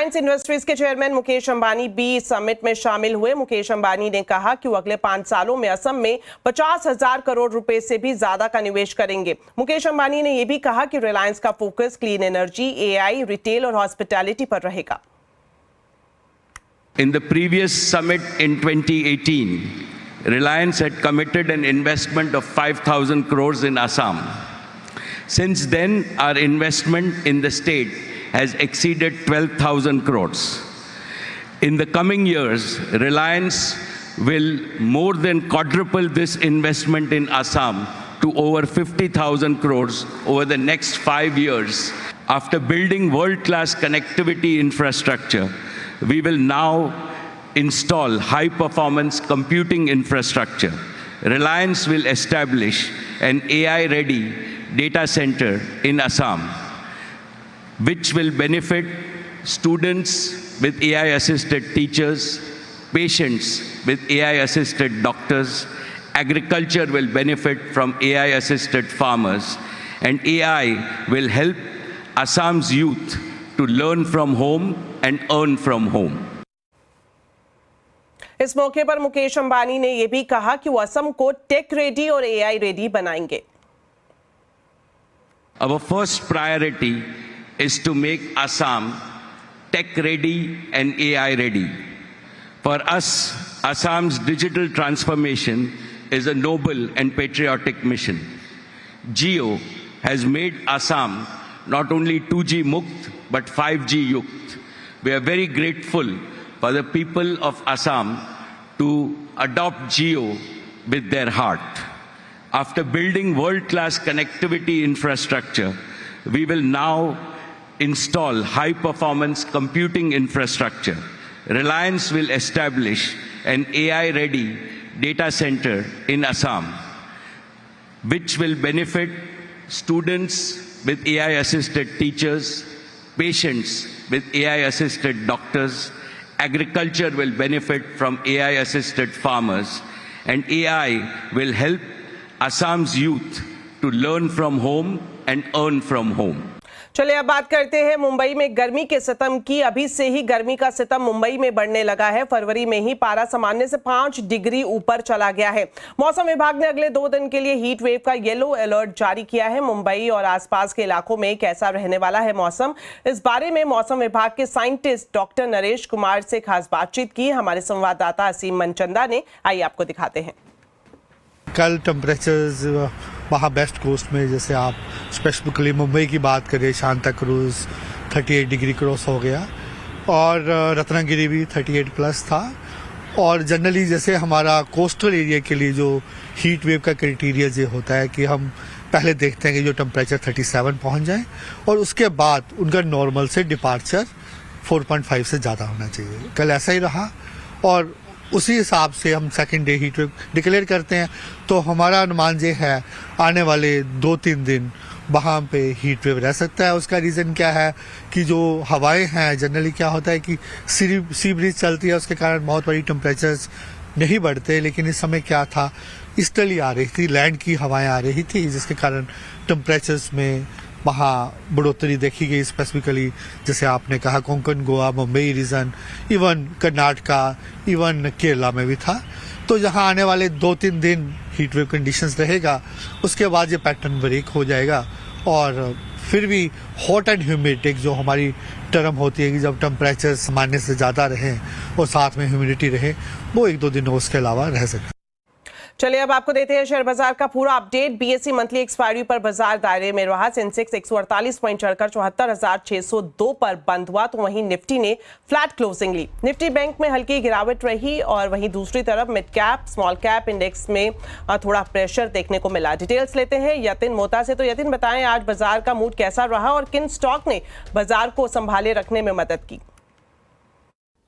Reliance industries के chairman Mukesh Ambani भी summit में शामिल हुए। मुकेश अंबानी ने कहा कि वो अगले 5 सालों में असम में 50,000 करोड़ रुपए से भी ज्यादा का निवेश करेंगे। मुकेश अंबानी ने यह भी कहा कि रिलायंस का focus clean energy, AI, retail और हॉस्पिटैलिटी पर रहेगा। In the previous summit in 2018, Reliance had committed an investment of 5,000 crores in Assam. Since then, our investment in the state has exceeded 12,000 crores. In the coming years, Reliance will more than quadruple this investment in Assam to over 50,000 crores over the next 5 years. After building world-class connectivity infrastructure, we will now install high-performance computing infrastructure. Reliance will establish an AI-ready data center in Assam, which will benefit students with AI-assisted teachers, patients with AI-assisted doctors. Agriculture will benefit from AI-assisted farmers, and AI will help Assam's youth to learn from home and earn from home. इस मौके पर मुकेश अंबानी ने यह भी कहा कि वो असम को टेक रेडी और एआई रेडी बनाएंगे। Our first priority is to make Assam tech ready and AI ready. For us, Assam's digital transformation is a noble and patriotic mission. Jio has made Assam not only 2G Mukt but 5G Yukt. We are very grateful for the people of Assam to adopt Jio with their heart. After building world-class connectivity infrastructure, we will now install high-performance computing infrastructure. Reliance will establish an AI-ready data center in Assam, which will benefit students with AI-assisted teachers, patients with AI-assisted doctors. Agriculture will benefit from AI-assisted farmers, and AI will help Assam's youth to learn from home and earn from home. चलिए अब बात करते हैं मुंबई में गर्मी के सितम की। अभी से ही गर्मी का सितम मुंबई में बढ़ने लगा है। फरवरी में ही पारा सामान्य से 5 डिग्री ऊपर चला गया है। मौसम विभाग ने अगले 2 दिन के लिए हीट वेव का येलो अलर्ट जारी किया है। मुंबई और आसपास के इलाकों में कैसा रहने वाला है मौसम, इस बारे में मौसम विभाग के साइंटिस्ट डॉक्टर नरेश कुमार से खास बातचीत की हमारे संवाददाता असीम मनचंदा ने। आइए आपको दिखाते हैं। कल टेम्परेचर्स वहाँ वेस्ट कोस्ट में, जैसे आप स्पेसिफिकली मुंबई की बात करें, शांता क्रूज 38 डिग्री क्रॉस हो गया और रत्नागिरी भी 38 प्लस था। और जनरली जैसे हमारा कोस्टल एरिया के लिए जो हीट वेव का क्राइटेरिया ये होता है कि हम पहले देखते हैं कि जो टेम्परेचर 37 पहुँच जाए और उसके बाद उनका नॉर्मल से डिपार्चर 4.5 से ज़्यादा होना चाहिए। कल ऐसा ही रहा और उसी हिसाब से हम second day heat wave declare करते हैं। तो हमारा अनुमान ये है आने वाले 2-3 दिन वहाँ पे हीट वेव रह सकता है। उसका रीज़न क्या है कि जो हवाएं हैं, जनरली क्या होता है कि सी ब्रीज चलती है, उसके कारण बहुत बड़ी टेम्परेचर्स नहीं बढ़ते। लेकिन इस समय क्या था, ईस्टर्ली आ रही थी, लैंड की हवाएं आ रही थी, जिसके कारण टेम्परेचर्स में वहाँ बढ़ोतरी देखी गई। स्पेसिफिकली जैसे आपने कहा Konkan, Goa, Mumbai region, even Karnataka, even Kerala में भी था। तो यहाँ आने वाले 2-3 दिन हीट वेव कंडीशंस रहेगा, उसके बाद ये पैटर्न ब्रेक हो जाएगा। और फिर भी हॉट एंड ह्यूमिड जो हमारी टर्म होती है कि जब टेम्परेचर सामान्य से ज़्यादा रहे और साथ में ह्यूमिडिटी रहे, वो 1-2 दिन उसके अलावा रह सकता। चलिए अब आपको देते हैं शेयर बाजार का पूरा अपडेट। बीएसई मंथली एक्सपायरी पर बाजार दायरे में रहा। सेंसेक्स 148 पॉइंट चढ़कर 74,602 पर बंद हुआ, तो वहीं निफ्टी ने फ्लैट क्लोजिंग ली। निफ्टी बैंक में हल्की गिरावट रही और वहीं दूसरी तरफ mid cap, small cap index में थोड़ा प्रेशर देखने को मिला। डिटेल्स लेते हैं यतिन मोता से। तो यतिन, बताएं आज बाजार का मूड कैसा रहा और किन स्टॉक ने बाजार को संभाले रखने में मदद की?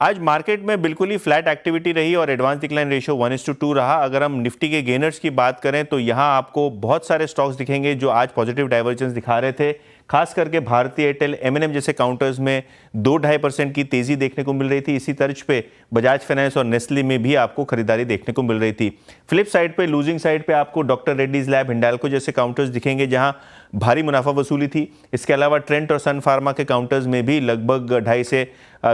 आज मार्केट में बिल्कुल ही फ्लैट एक्टिविटी रही और एडवांस डिक्लाइन रेशियो 1:2 रहा। अगर हम निफ्टी के गेनर्स की बात करें तो यहां आपको बहुत सारे स्टॉक्स दिखेंगे जो आज पॉजिटिव डाइवर्जेंस दिखा रहे थे। खास करके भारती एयरटेल, M&M जैसे काउंटर्स में 2-2.5% की तेजी देखने को मिल रही थी। इसी तर्ज पे बजाज फाइनेंस और नेस्ले में भी आपको खरीदारी देखने को मिल रही थी। फ्लिप साइड पे, लूजिंग साइड पे आपको डॉक्टर रेड्डीज लैब, हिंडाल्को जैसे काउंटर्स दिखेंगे जहां भारी मुनाफा वसूली थी। इसके अलावा ट्रेंट और सन फार्मा के काउंटर्स में भी लगभग 2.5 से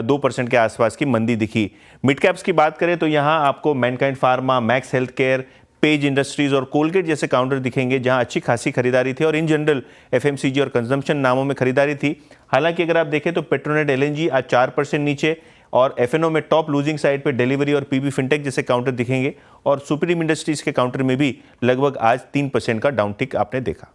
2% के आसपास की मंदी दिखी। मिड कैप्स की बात करें तो यहां आपको Mankind pharma, max health care, page industries और कोलगेट जैसे काउंटर दिखेंगे जहां अच्छी खासी खरीदारी थी और इन जनरल FMCG और कंजम्पशन नामों में खरीदारी थी। हालांकि अगर आप देखें तो पेट्रोनेट LNG आज 4% नीचे और F&O में टॉप लूजिंग साइड पे डिलीवरी और PB फिनटेक जैसे काउंटर दिखेंगे और सुप्रीम इंडस्ट्रीज के काउंटर में भी लगभग आज 3% का डाउन टिक आपने देखा।